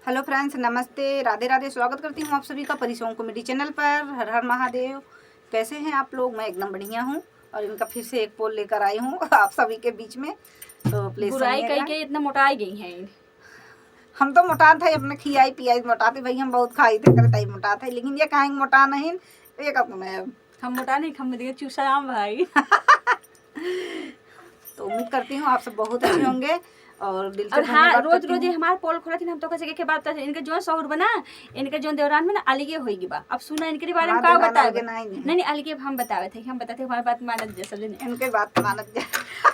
Hello friends, नमस्ते, राधे राधे। स्वागत करती हूँ आप सभी का परिसोम कॉमेडी चैनल पर। हर हर महादेव। कैसे हैं आप लोग? मैं एकदम बढ़िया हूँ और इनका फिर से एक पोल लेकर आई हूँ आप सभी के बीच में। तो प्लीज बुराई कही के इतना मोटाई गई हैं। हम तो मोटा थे, अपने खियाई पियाई मोटा थे भाई, हम बहुत खाई थे करते मोटा थे, लेकिन ये कहेंगे मोटा नहीं। ये कब मैं हम मोटा नहीं, हम दिखे चूसा भाई। तो उम्मीद करती हूँ आप सब बहुत अच्छे होंगे और दिल से हाँ, रोज रोज हमारे पोल खोला थी, हम तो कैसे के बात करते इनके जो शौहर बना, इनके जो देवरान में ना अलगे होगी बा। अब सुना इनके बारे में का बतावे। नहीं अलगे हम बतावे थे, हम बताते हमारी बात मानत जैसा दिन इनके बात मानत जाए।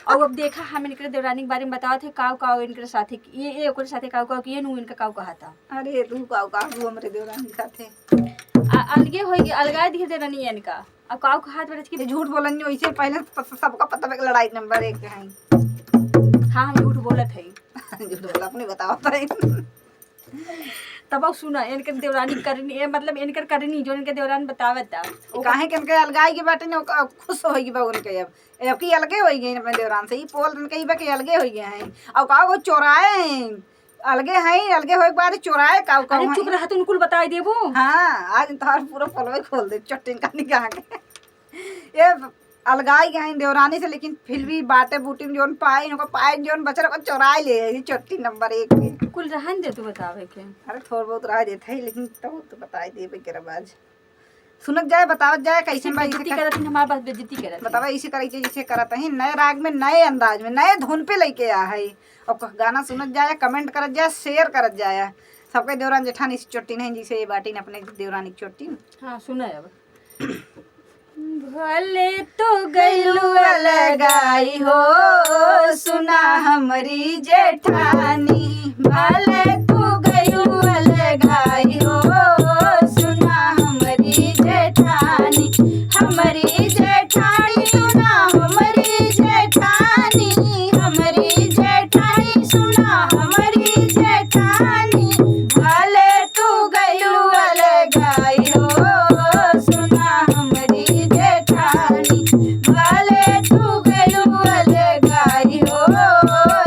और अब देखा हम इनके देवरानी के बारे में बतावे थे काव काव इनके साथे ये ओकरे साथे काव काव किए नु इनका काव कहा था। अरे तू काव हमरे देवरानी साथे अलगे होगी, अलगाए दिखे देवरानी इनका। अब काव का हाथ बरस की झूठ बोलन जो इसे पहले सबका पता है लड़ाई नंबर 1 है। हाँ हम झूठ बोलत है। झूठ बोला अपने बताओ तब सुना इनके देवरानी करनी मतलब इनकर करनी जो इनके देवरान बतावता काहे के इनके अलगाई के बाटे ने खुश होगी बा उनके। अब की अलगे होई गई अपने देवरान से, ई पोल इनके ई बा के अलगे होई गए हैं। और का वो चोराए हैं, अलगे हैं, अलगे होए के बाद चोराए का का। अरे चुप रह, तू उनको बताई देबो। हां आज तोहर पूरा पोलवे खोल दे चट्टिन का निकाल के। ये अलगाई गए देवरानी से, लेकिन फिर भी बाटे बूटी में जोन पाए इनको पाए जोन बचर को चोराए ले चट्टी नंबर 1 पे कुल रहन दे तू बतावे के। अरे थोड़ा बहुत रह देते है, लेकिन तो बताई देबे के रबाज सुनत जाए, बतावत जाए कैसे बेइज्जती करत हैं, हमारे पास बेइज्जती करत हैं। बतावा इसे करे जैसे करत है, नए राग में, नए अंदाज में, नए धुन पे लेके आ है। और गाना सुनत जाए, कमेंट करत जाए, शेयर करत जाए। सबके देवरान जेठानी इस चोटी नहीं जिसे ये बाटी ने अपने देवरानी की चोटी। हाँ सुना अब भले तो गइलू अलगाई हो सुना हमारी जेठानी, भले तो गइलू अलगाई हो सुना हमारी जेठानी, हमारी जेठानी सुना हमारी जेठानी, हमारी जेठानी सुना हमारी जेठानी, भले तो गइलू अलगाई हो सुना हमारी जेठानी, भले तू गइलू अलगाई हो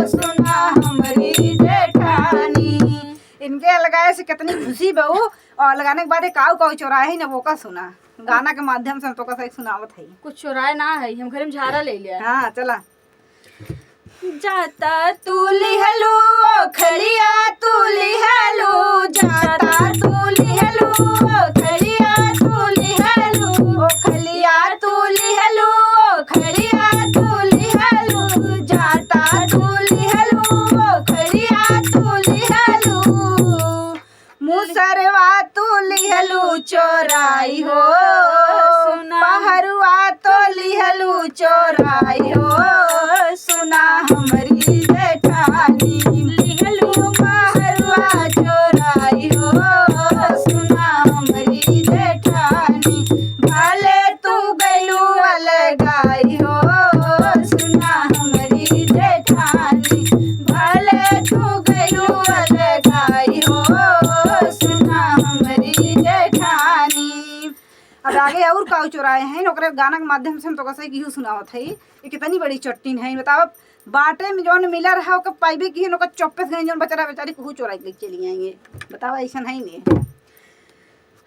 सुना हमारी जेठानी। इनके अलगाए से कितनी खुशी बहू, और लगाने के बाद काऊ काऊ चौराहे ही ना वो का सुना गाना के माध्यम से हम तो का सही सुनावत है। कुछ चुराए ना है, हम घर में झाड़ा ले लिया। हाँ चला। जाता तू लिहलू खलिया तू लिहलू, जाता तू लिहलू खलिया तू लिहलू, खलिया तू लिहलू खलिया तू लिहलू, जाता तू लिहलू खलिया तू लिहलू, मुसरवा तू लिहलू चोराई हो, पहरुआ तो लिहलू चोराई हो सुना हमारी जेठानी, लिहलू पहरुआ चोराई हो सुना हमारी जेठानी, भले तू गइलू अलगाई हो सुना हमारी जेठानी, भले तू गइलू अलगाई हो सुना हमारी जेठानी। अब आगे और काऊ चोराए हैं ओकरे गाना के माध्यम से हम तो कैसे की सुनावत है। ये कितनी बड़ी चट्टीन है बताओ। बाटे में जोन मिला रहा ओके पाइबे की ओकर चौपे से जोन बचरा बेचारी कहू चोराई के चली आएंगे। बताओ ऐसा है नहीं।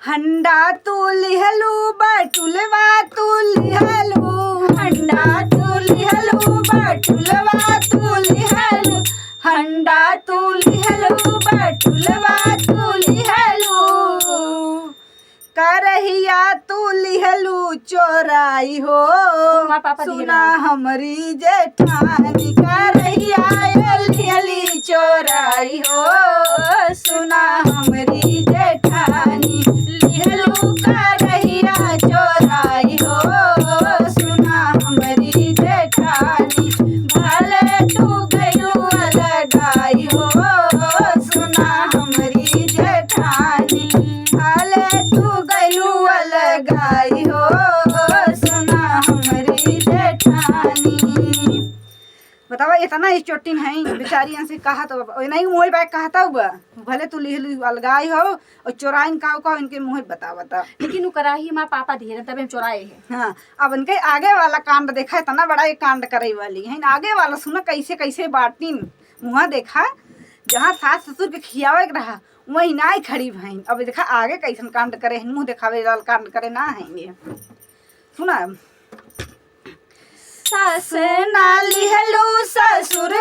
हंडा तू लिहलू बटुलवा तू लिहलू, हंडा तू लिहलू बटुलवा तू लिहलू, हंडा तू लिहलू बटुलवा तू लिहलू, करहिया तू लिहलू चोराई हो सुना हमारी जेठानी, करहिया लिहली चोराई हो सुना हमारी जेठानी, लिहलू करहिया चोराई हो सुना हमारी जेठानी, भले तू गइलू अलगाई हो सुना हमारी जेठानी, भले तू गइलू अलगाई हो सुना हमारी जेठानी। बतावा इतना इस चोटिन है बेचारी से कहा तो नहीं मोह बैग कहता हुआ, भले तू लिहलू अलगाई हो और चोराइन का इनके मुँह बता। लेकिन वो कराही हमारे पापा दिए तब हम चुराए हैं। हाँ अब इनके आगे वाला कांड देखा, इतना बड़ा ये कांड करे वाली है। आगे वाला सुना कैसे कैसे बाटी मुँह देखा। जहाँ सास ससुर के खियावे के रहा वही ना ही खड़ी भईन। अब देखा आगे कैसन कांड करे हैं, मुंह दिखावे वाला कांड करे ना है ये। सुना सास ना लिहलू ससुर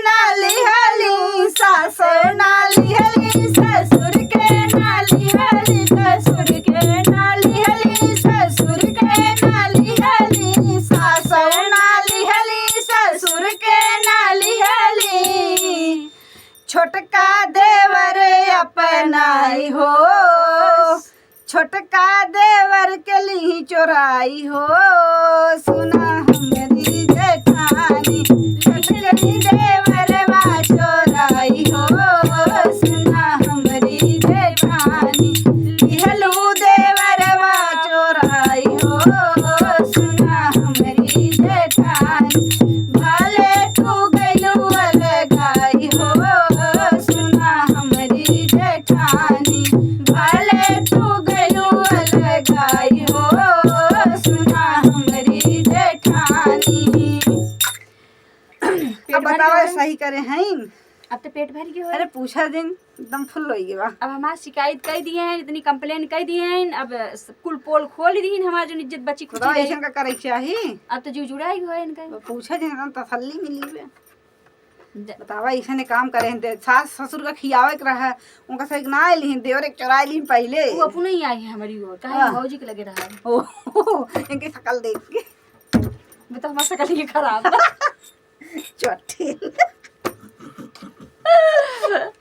ना लिहली, सास ना लिहली ससुर के ना लिहली, ससुर के ना लिहली ससुर के ना लिहली, सास ना लिहली ससुर के ना लिहली। छोटका देवर अपनाई हो, छोटका देवर के ली चोराई हो, सुना हमारी जेठानी छोटकी देवरवा चोराई हो, सुना हमारी जेठानी लिहलू देवरवा चोराई हो, सुना हमारी जेठानी भले तू गइलू अलगाई हो, सुना हमारी जेठानी भले तू गइलू अलगाई हो, सुना हमारी जेठानी। अब बताओ सही करे हैं। अब तो पेट भर गया। अरे पूछा दिन एकदम फुल हो गया। अब हमार शिकायत कर दिए हैं, इतनी कंप्लेन कर दिए हैं, अब कुल पोल खोल दी हमारी जो इज्जत बची खुद ऐसा का करे चाहिए। अब तो जीव जुड़ा ही हुआ है इनका। पूछा दिन तसल्ली मिली है। बतावा ऐसा ने काम करे हैं, सास ससुर का खियावे के रहा उनका सही ना आई ली देवर एक चुरा ली पहले। वो अपने ही आई है हमारी ओर, कहे भौजी के लगे रहा है। ओ इनकी शकल देख के तो हमारी शकल ही खराब चौथी